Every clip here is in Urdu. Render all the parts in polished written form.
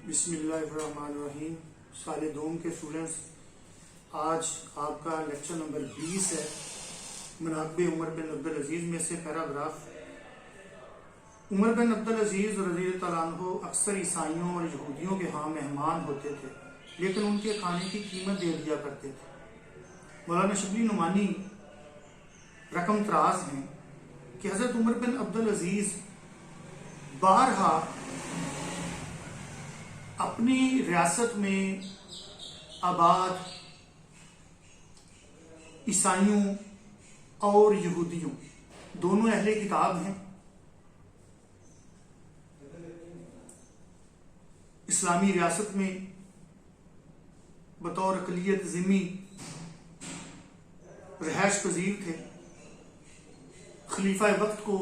بسم اللہ الرحمن الرحیم. سال دوم کے اسٹوڈنٹس، آج آپ کا لیکچر نمبر 20 ہے. مناقب عمر بن عبدالعزیز میں سے پیراگراف. عمر بن عبدالعزیز رضی اللہ تعالیٰ عنہ اکثر عیسائیوں اور یہودیوں کے ہاں مہمان ہوتے تھے، لیکن ان کے کھانے کی قیمت دے دیا کرتے تھے. مولانا شبلی نعمانی رقم تراز ہیں کہ حضرت عمر بن عبدالعزیز بارہا اپنی ریاست میں آباد عیسائیوں اور یہودیوں دونوں اہل کتاب ہیں. اسلامی ریاست میں بطور اقلیت ذمی رہائش پذیر تھے. خلیفہ وقت کو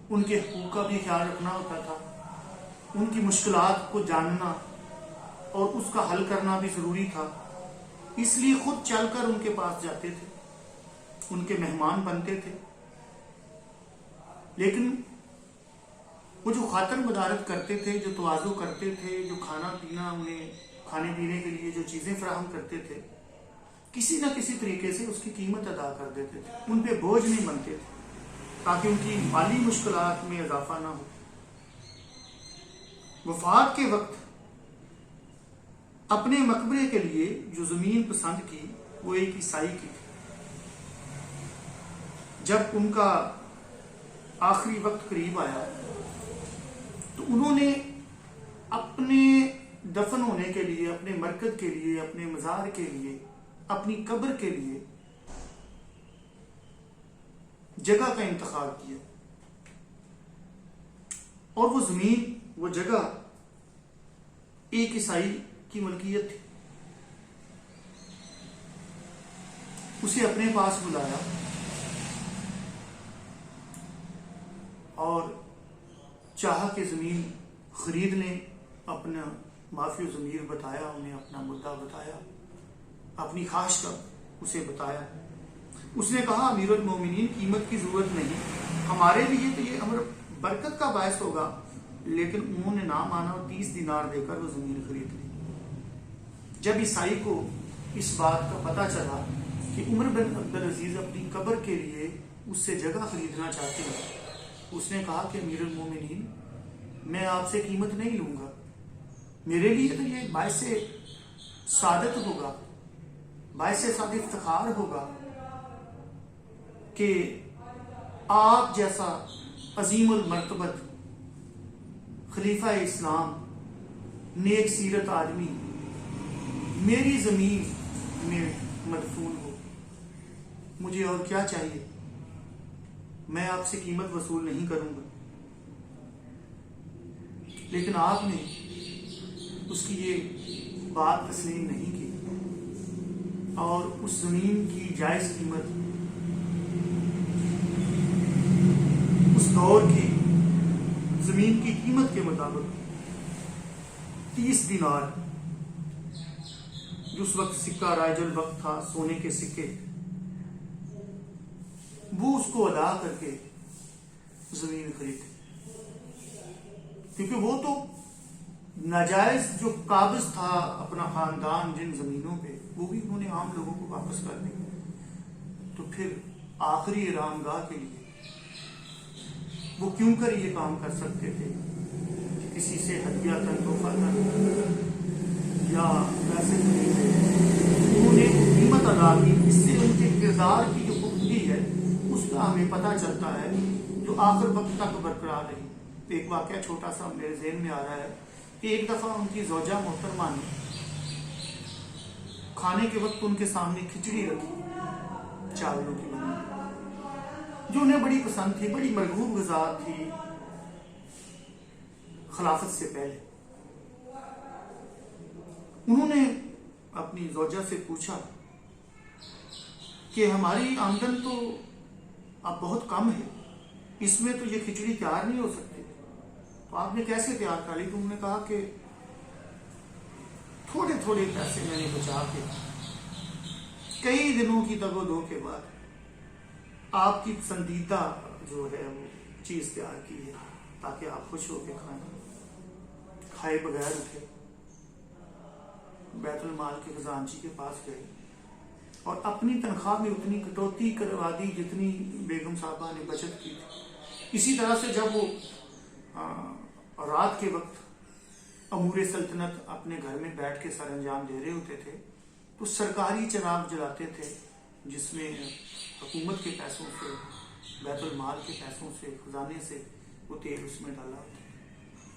ان کے حقوق کا بھی خیال رکھنا ہوتا تھا. ان کی مشکلات کو جاننا اور اس کا حل کرنا بھی ضروری تھا. اس لیے خود چل کر ان کے پاس جاتے تھے، ان کے مہمان بنتے تھے. لیکن وہ جو خاطر مدارت کرتے تھے، جو تواضع کرتے تھے، جو کھانا پینا انہیں کھانے پینے کے لیے جو چیزیں فراہم کرتے تھے، کسی نہ کسی طریقے سے اس کی قیمت ادا کر دیتے تھے. ان پہ بوجھ نہیں بنتے تھے تاکہ ان کی مالی مشکلات میں اضافہ نہ ہو. وفات کے وقت اپنے مقبرے کے لیے جو زمین پسند کی وہ ایک عیسائی کی تھی. جب ان کا آخری وقت قریب آیا تو انہوں نے اپنے دفن ہونے کے لیے، اپنے مرکز کے لیے، اپنے مزار کے لیے، اپنی قبر کے لیے جگہ کا انتخاب کیا. اور وہ زمین، وہ جگہ ایک عیسائی کی ملکیت تھی. اسے اپنے پاس بلایا اور چاہا کہ زمین خرید لیں. اپنا معافی و ضمیر بتایا، انہیں اپنا مدعا بتایا، اپنی خواہش کا اسے بتایا. اس نے کہا امیر المومنین قیمت کی ضرورت نہیں، ہمارے لیے تو یہ امر برکت کا باعث ہوگا. لیکن انہوں نے نہ مانا اور 30 دینار دے کر وہ زمین خرید لی. جب عیسائی کو اس بات کا پتہ چلا کہ عمر بن عبدالعزیز اپنی قبر کے لیے اس سے جگہ خریدنا چاہتے ہیں، اس نے کہا کہ امیر المومنین میں آپ سے قیمت نہیں لوں گا. میرے لیے تو یہ باعث سعادت ہوگا، باعث سعادت افتخار ہوگا کہ آپ جیسا عظیم المرتبت خلیفہ اسلام، نیک سیرت آدمی میری زمین میں مدفون ہو. مجھے اور کیا چاہیے؟ میں آپ سے قیمت وصول نہیں کروں گا. لیکن آپ نے اس کی یہ بات تسلیم نہیں کی اور اس زمین کی جائز قیمت اس دور کی زمین کی قیمت کے مطابق 30 دینار، جو اس وقت سکہ رائج الوقت تھا، سونے کے سکے، وہ اس کو ادا کر کے زمین خریدے. کیونکہ وہ تو ناجائز جو قابض تھا اپنا خاندان جن زمینوں پہ، وہ بھی انہوں نے عام لوگوں کو واپس کر دی. تو پھر آخری آرامگاہ کے لیے وہ کیوں کر یہ کام کر سکتے تھے کہ کسی سے ہدیہ تن، تحفہ تن یا پیسے خریدے. انہوں نے قیمت ادا کی. اس سے ان کے کردار کی جو پختگی ہے اس کا ہمیں پتہ چلتا ہے، جو آخر وقت تک برقرار رہی. ایک واقعہ چھوٹا سا میرے ذہن میں آ رہا ہے کہ ایک دفعہ ان کی زوجہ محترمہ نے کھانے کے وقت ان کے سامنے کھچڑی رکھی، چاولوں کی بنی، جو انہیں بڑی پسند تھی، بڑی مرغوب غذا تھی خلافت سے پہلے. انہوں نے اپنی زوجہ سے پوچھا کہ ہماری آمدن تو اب بہت کم ہے، اس میں تو یہ کھچڑی تیار نہیں ہو سکتی، تو آپ نے کیسے تیار کر لی؟ تو انہوں نے کہا کہ تھوڑے تھوڑے پیسے میں نے بچا کے کئی دنوں کی دگ و دو کے بعد آپ کی پسندیدہ جو ہے وہ چیز تیار کی ہے تاکہ آپ خوش ہو کے کھائیں. کھائے بغیر اٹھے، بیت المال کے خزانچی کے پاس گئے اور اپنی تنخواہ میں اتنی کٹوتی کروا دی جتنی بیگم صاحبہ نے بچت کی تھی۔ اسی طرح سے جب وہ رات کے وقت امور سلطنت اپنے گھر میں بیٹھ کے سر انجام دے رہے ہوتے تھے تو سرکاری چراغ جلاتے تھے، جس میں حکومت کے پیسوں سے، بیت المال کے پیسوں سے، خزانے سے وہ تیل اس میں ڈالا ہوتا ہے۔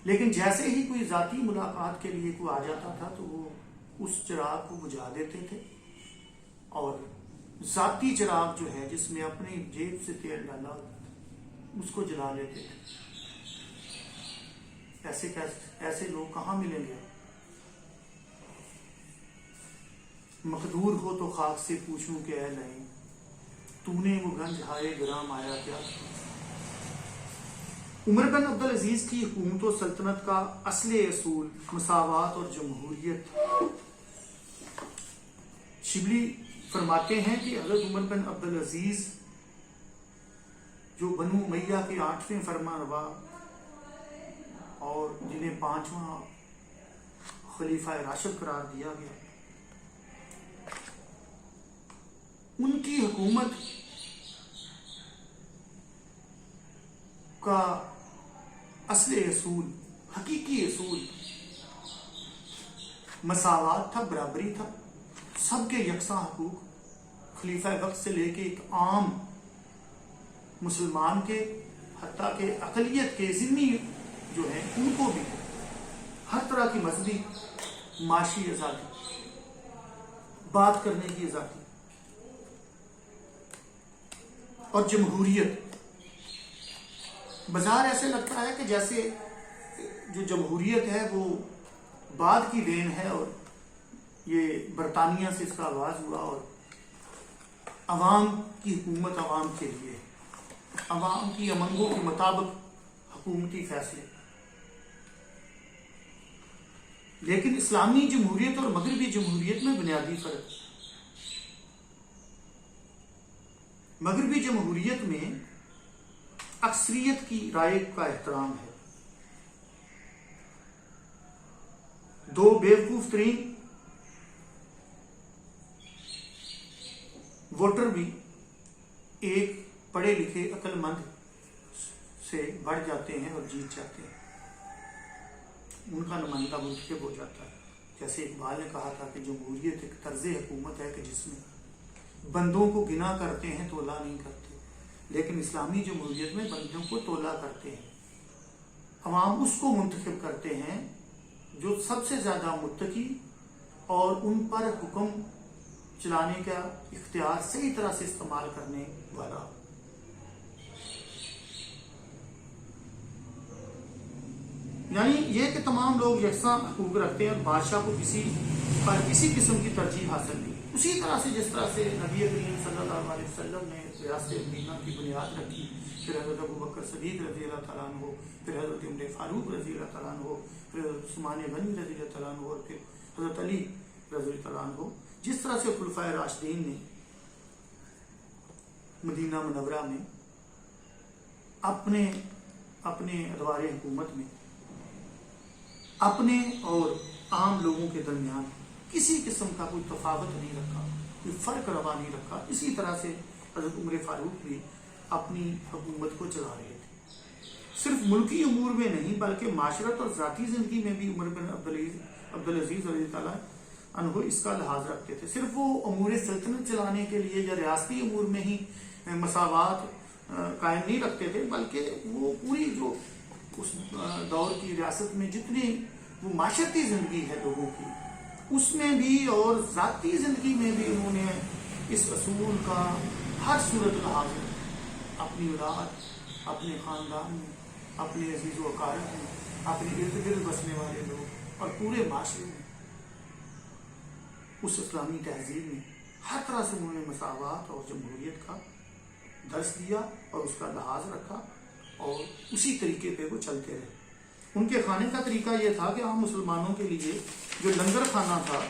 لیکن جیسے ہی کوئی ذاتی ملاقات کے لیے کوئی آ جاتا تھا تو وہ اس چراغ کو بجھا دیتے تھے اور ذاتی چراغ جو ہے جس میں اپنی جیب سے تیل ڈالا ہوتا تھا اس کو جلا لیتے تھے۔ ایسے لوگ کہاں ملیں گے؟ مقدور ہو تو خاک سے پوچھوں کہ اے لائیں، تو نے وہ گنج ہائے گرام آیا کیا؟ عمر بن عبدالعزیز کی حکومت و سلطنت کا اصل اصول مساوات اور جمہوریت۔ شبلی فرماتے ہیں کہ حضرت عمر بن عبدالعزیز جو بنو امیہ کے 8ویں فرمان روا اور جنہیں 5واں خلیفہ راشد قرار دیا گیا، ان کی حکومت کا اصل اصول، حقیقی اصول مساوات تھا، برابری تھا، سب کے یکساں حقوق، خلیفہ وقت سے لے کے ایک عام مسلمان کے، حتیٰ کہ اقلیت کے ذمہ جو ہیں ان کو بھی ہر طرح کی مذہبی، معاشی آزادی، بات کرنے کی آزادی اور جمہوریت۔ بظاہر ایسے لگتا ہے کہ جیسے جو جمہوریت ہے وہ بعد کی دین ہے اور یہ برطانیہ سے اس کا آغاز ہوا اور عوام کی حکومت عوام کے لیے، عوام کی امنگوں کے مطابق حکومتی فیصلے۔ لیکن اسلامی جمہوریت اور مغربی جمہوریت میں بنیادی فرق۔ مغربی جمہوریت میں اکثریت کی رائے کا احترام ہے، دو بیوقوف ترین ووٹر بھی ایک پڑھے لکھے عقل مند سے بڑھ جاتے ہیں اور جیت جاتے ہیں، ان کا نمائندہ منتخب ہو جاتا ہے۔ جیسے اقبال نے کہا تھا کہ جمہوریت ایک طرز حکومت ہے کہ جس میں بندوں کو گنا کرتے ہیں، تولا نہیں کرتے، لیکن اسلامی جمہوریت میں بندوں کو تولا کرتے ہیں، عوام اس کو منتخب کرتے ہیں جو سب سے زیادہ متقی اور ان پر حکم چلانے کا اختیار صحیح طرح سے استعمال کرنے والا۔ یعنی یہ کہ تمام لوگ یکساں حقوق رکھتے ہیں اور بادشاہ کو کسی پر کسی قسم کی ترجیح حاصل نہیں۔ اسی طرح سے جس طرح سے نبی کریم صلی اللہ علیہ وسلم نے ریاست مدینہ کی بنیاد رکھی، پھر حضرت ابوبکر صدیق رضی اللہ تعالیٰ عنہ، پھر حضرت عمر فاروق رضی اللہ تعالیٰ عنہ، پھر حضرت عثمان غنی رضی اللہ تعالیٰ عنہ اور پھر حضرت علی رضی اللہ تعالیٰ عنہ، جس طرح سے خلفائے راشدین نے مدینہ منورہ میں اپنے ادوار حکومت میں اپنے اور عام لوگوں کے درمیان کسی قسم کا کوئی تفاوت نہیں رکھا، کوئی فرق روا نہیں رکھا، اسی طرح سے حضرت عمر فاروق بھی اپنی حکومت کو چلا رہے تھے۔ صرف ملکی امور میں نہیں بلکہ معاشرت اور ذاتی زندگی میں بھی عمر بن عبدالعزیز رضی اللہ عنہ اس کا لحاظ رکھتے تھے۔ صرف وہ امور سلطنت چلانے کے لیے یا ریاستی امور میں ہی مساوات قائم نہیں رکھتے تھے، بلکہ وہ پوری جو اس دور کی ریاست میں جتنی وہ معاشرتی زندگی ہے لوگوں کی، اس میں بھی اور ذاتی زندگی میں بھی انہوں نے اس اصول کا ہر صورت لحاظ اپنی اولاد، اپنے خاندان میں، اپنے عزیز و اقارب میں، اپنے ارد گرد بسنے والے لوگ اور پورے معاشرے میں اس اسلامی تہذیب میں ہر طرح سے انہوں نے مساوات اور جمہوریت کا درس دیا اور اس کا لحاظ رکھا اور اسی طریقے پہ وہ چلتے رہے۔ ان کے کھانے کا طریقہ یہ تھا کہ عام مسلمانوں کے لیے جو لنگر کھانا تھا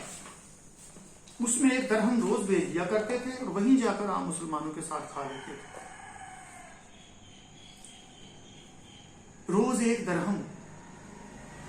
اس میں 1 درہم روز بھیج دیا کرتے تھے اور وہیں جا کر عام مسلمانوں کے ساتھ کھا لیتے تھے۔ روز 1 درہم